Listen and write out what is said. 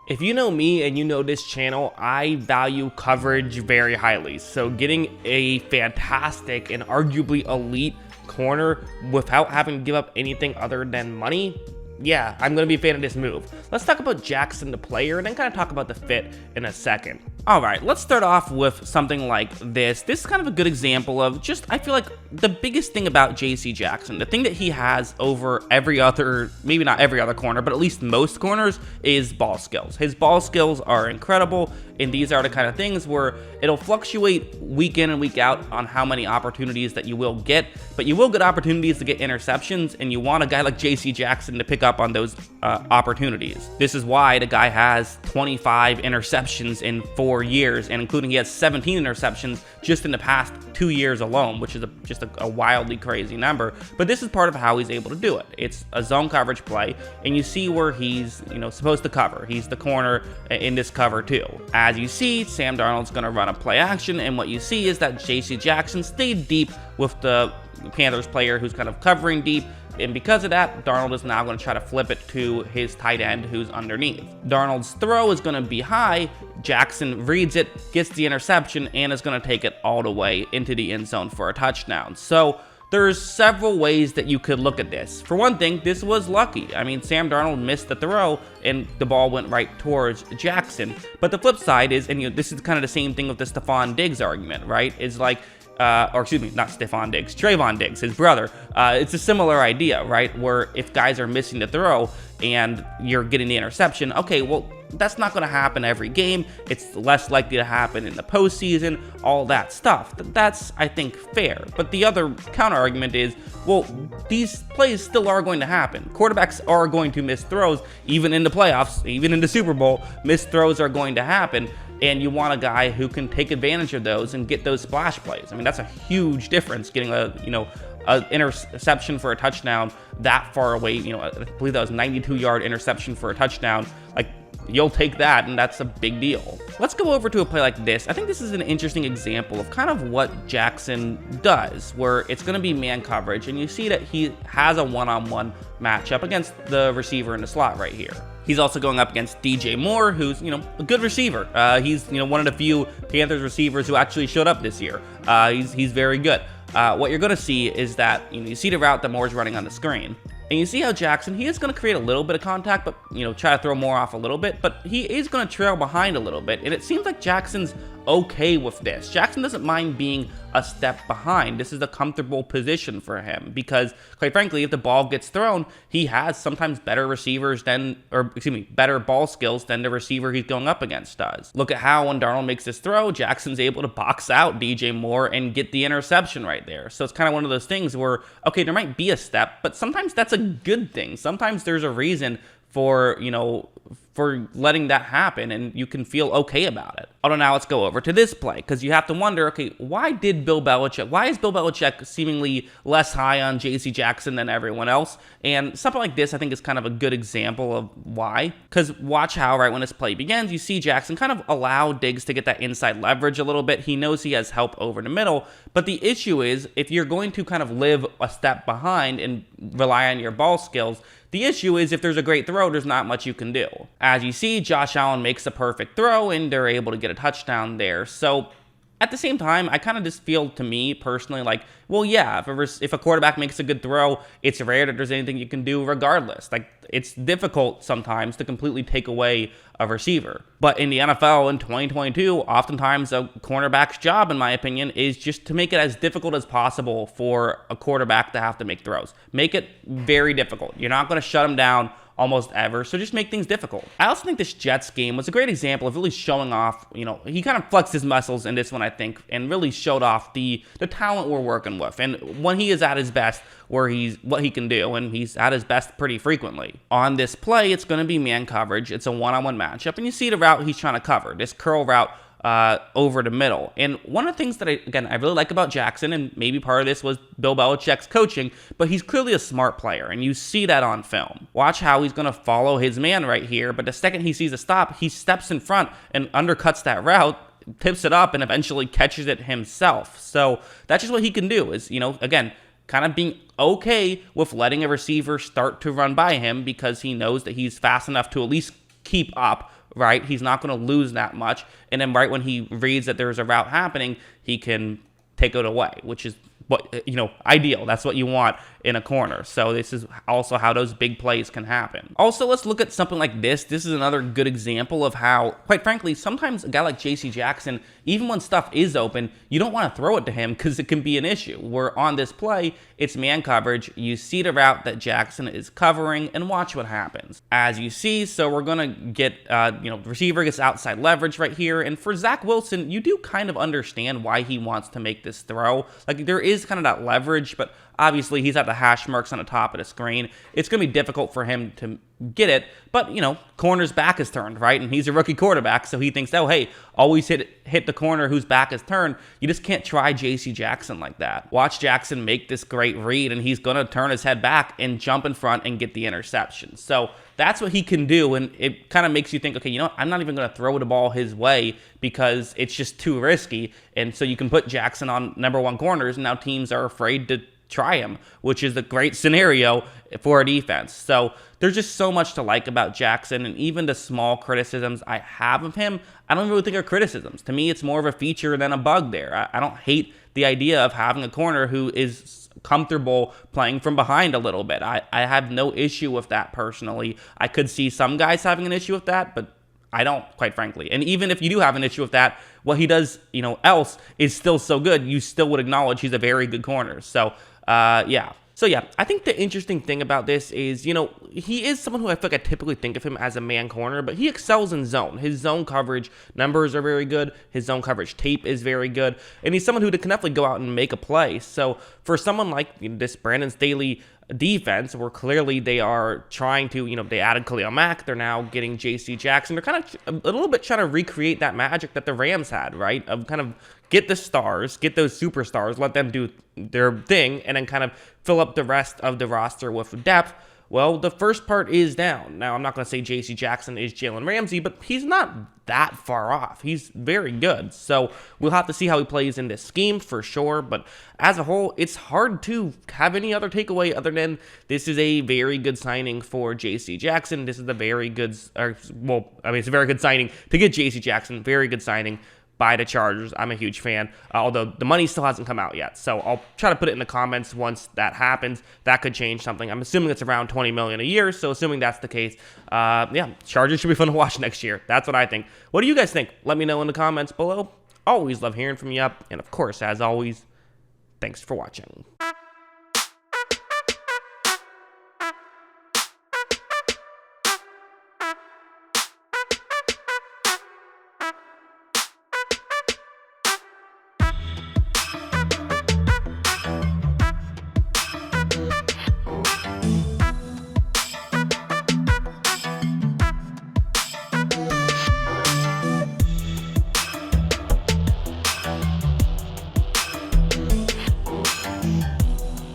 If you know me and you know this channel, I value coverage very highly. So getting a fantastic and arguably elite corner without having to give up anything other than money, yeah, I'm going to be a fan of this move. Let's talk about Jackson the player and then kind of talk about the fit in a second. All right, let's start off with something like this. This is kind of a good example of just, I feel like the biggest thing about JC Jackson, the thing that he has over every other, maybe not every other corner, but at least most corners, is ball skills. His ball skills are incredible, and these are the kind of things where it'll fluctuate week in and week out on how many opportunities that you will get, but you will get opportunities to get interceptions, and you want a guy like JC Jackson to pick up on those opportunities. This is why the guy has 25 interceptions in 4 years, and including he has 17 interceptions just in the past 2 years alone, which is just a wildly crazy number. But this is part of how he's able to do it. It's a zone coverage play, and you see where he's supposed to cover. He's the corner in this cover too. As you see, Sam Darnold's going to run a play action, and what you see is that JC Jackson stayed deep with the Panthers player who's kind of covering deep, and because of that, Darnold is now going to try to flip it to his tight end who's underneath. Darnold's throw is going to be high, Jackson reads it, gets the interception, and is going to take it all the way into the end zone for a touchdown. So there's several ways that you could look at this. For one thing, this was lucky. I mean, Sam Darnold missed the throw, and the ball went right towards Jackson. But the flip side is, and this is kind of the same thing with the Stephon Diggs argument, right? Is like, or excuse me, not Stephon Diggs, Trayvon Diggs, his brother. It's a similar idea, right? Where if guys are missing the throw and you're getting the interception, okay, well, that's not going to happen every game. It's less likely to happen in the postseason, all that stuff. That's, I think, fair. But the other counter argument is, well, these plays still are going to happen. Quarterbacks are going to miss throws, even in the playoffs, even in the Super Bowl. Missed throws are going to happen. And you want a guy who can take advantage of those and get those splash plays. I mean, that's a huge difference, getting an interception for a touchdown that far away. I believe that was 92-yard interception for a touchdown. Like, you'll take that, and that's a big deal. Let's go over to a play like this. I think this is an interesting example of kind of what Jackson does, where it's going to be man coverage, and you see that he has a one-on-one matchup against the receiver in the slot right here. He's also going up against DJ Moore, who's, a good receiver. He's, one of the few Panthers receivers who actually showed up this year. He's very good. What you're going to see is that, you see the route that Moore's running on the screen. And you see how Jackson, he is going to create a little bit of contact, but, try to throw Moore off a little bit, but he is going to trail behind a little bit. And it seems like Jackson's okay with this. Jackson doesn't mind being a step behind. This is a comfortable position for him because, quite frankly, if the ball gets thrown, he has sometimes better receivers better ball skills than the receiver he's going up against does. Look at how when Darnold makes this throw, Jackson's able to box out DJ Moore and get the interception right there. So it's kind of one of those things where, okay, there might be a step, but sometimes that's a good thing. Sometimes there's a reason for letting that happen, and you can feel okay about it. Although now let's go over to this play, because you have to wonder, okay, why is Bill Belichick seemingly less high on JC Jackson than everyone else? And something like this, I think, is kind of a good example of why. Because watch how, right when this play begins, you see Jackson kind of allow Diggs to get that inside leverage a little bit. He knows he has help over the middle, but the issue is, if you're going to kind of live a step behind and rely on your ball skills, the issue is if there's a great throw, there's not much you can do. As you see, Josh Allen makes a perfect throw, and they're able to get a touchdown there. So at the same time, I kind of just feel, to me personally, like, well, yeah, if a quarterback makes a good throw, it's rare that there's anything you can do regardless. Like, it's difficult sometimes to completely take away a receiver. But in the NFL in 2022, oftentimes a cornerback's job, in my opinion, is just to make it as difficult as possible for a quarterback to have to make throws. Make it very difficult. You're not going to shut him down almost ever, so just make things difficult. I also think this Jets game was a great example of really showing off, he kind of flexed his muscles in this one, I think, and really showed off the talent we're working with. And when he is at his best, what he can do, and he's at his best pretty frequently. On this play, it's going to be man coverage. It's a one-on-one matchup, and you see the route he's trying to cover, this curl route over the middle. And one of the things that I really like about Jackson, and maybe part of this was Bill Belichick's coaching, but he's clearly a smart player, and you see that on film. Watch how he's going to follow his man right here, but the second he sees a stop, he steps in front and undercuts that route, tips it up, and eventually catches it himself. So that's just what he can do, is, again, kind of being okay with letting a receiver start to run by him because he knows that he's fast enough to at least keep up right? He's not going to lose that much. And then right when he reads that there's a route happening, he can take it away, which is what, ideal. That's what you want in a corner. So this is also how those big plays can happen. Also, let's look at something like this. This is another good example of how, quite frankly, sometimes a guy like JC Jackson, even when stuff is open, you don't want to throw it to him because it can be an issue. Where on this play, it's man coverage. You see the route that Jackson is covering and watch what happens. As you see, so we're going to get, the receiver gets outside leverage right here. And for Zach Wilson, you do kind of understand why he wants to make this throw. Like, there is kind of that leverage, but obviously he's at the hash marks on the top of the screen. It's going to be difficult for him to get it, but, corner's back is turned, right? And he's a rookie quarterback, so he thinks, oh, hey, always hit the corner whose back is turned. You just can't try JC Jackson like that. Watch Jackson make this great read, and he's going to turn his head back and jump in front and get the interception. So that's what he can do, and it kind of makes you think, okay, I'm not even going to throw the ball his way because it's just too risky. And so you can put Jackson on #1 corners, and now teams are afraid to try him, which is a great scenario for a defense. So there's just so much to like about Jackson, and even the small criticisms I have of him, I don't really think are criticisms. To me, it's more of a feature than a bug there. I don't hate the idea of having a corner who is comfortable playing from behind a little bit. I have no issue with that personally. I could see some guys having an issue with that, but I don't, quite frankly. And even if you do have an issue with that, what he does, else is still so good, you still would acknowledge he's a very good corner. So, yeah. So yeah, I think the interesting thing about this is, he is someone who I feel like I typically think of him as a man corner, but he excels in zone. His zone coverage numbers are very good. His zone coverage tape is very good. And he's someone who can definitely go out and make a play. So for someone like this Brandon Staley defense, where clearly they are trying to, they added Khalil Mack, they're now getting JC Jackson. They're kind of a little bit trying to recreate that magic that the Rams had, right? Of kind of get the stars, get those superstars, let them do their thing, and then kind of fill up the rest of the roster with depth. Well, the first part is down. Now, I'm not going to say JC Jackson is Jalen Ramsey, but he's not that far off. He's very good. So we'll have to see how he plays in this scheme for sure. But as a whole, it's hard to have any other takeaway other than this is a very good signing for JC Jackson. This is a very good, it's a very good signing to get JC Jackson. Very good signing by the Chargers. I'm a huge fan, although the money still hasn't come out yet. So I'll try to put it in the comments once that happens. That could change something. I'm assuming it's around $20 million a year. So assuming that's the case, Chargers should be fun to watch next year. That's what I think. What do you guys think? Let me know in the comments below. Always love hearing from you. And of course, as always, thanks for watching.